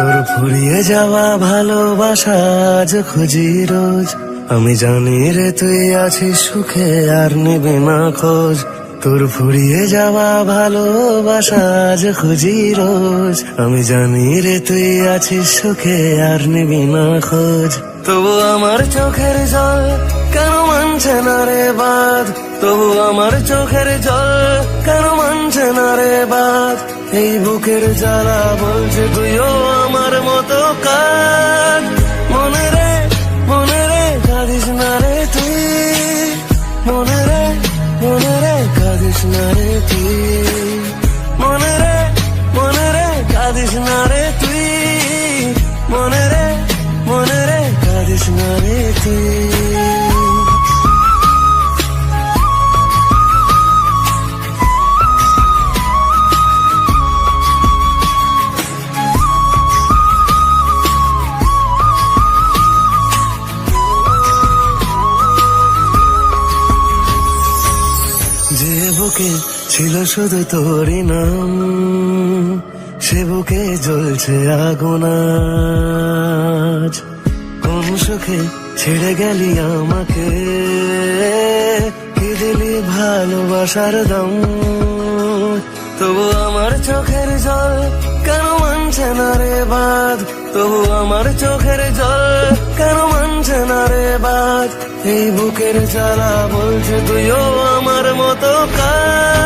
তোর ফুরিয়ে যাওয়া ভালোবাসা আজ খুঁজি রোজ। আমি জানি রে তুই আছিস সুখে আর নিবি না খোঁজ। তোর ফুরিয়ে যাওয়া ভালোবাসা আজ খুঁজি রোজ। আমি জানি রে তুই আছিস সুখে আর নিবি না খোঁজ। তবু আমার চোখের জল কেন মানছে না রে বাঁধ, তবু আমার চোখের জল কেন মানছে না রে বাঁধ। এই বুকের জ্বালা বলছে তুইও আমার মতো কাঁদ। মনে রে কাঁদিস না রে তুই, মনে রে কাঁদিস না রে তুই, মনে রে কাঁদিস না রে তুই, মনে রে কাঁদিস না রে তুই। যে বুকে ছিল শুধু তোরই নাম, সে বুকে জ্বলছে আগুন আজ। কোন সুখে ছেড়ে গেলি আমাকে, কি দিলি ভালোবাসার দাম। তবু আমার চোখের জল কেন মানছে না রে বাঁধ, তবু আমার চোখের জল কেন মানছে না রে বাঁধ। এই বুকের জ্বালা বলছে তুইও আমার মতো কাঁদ।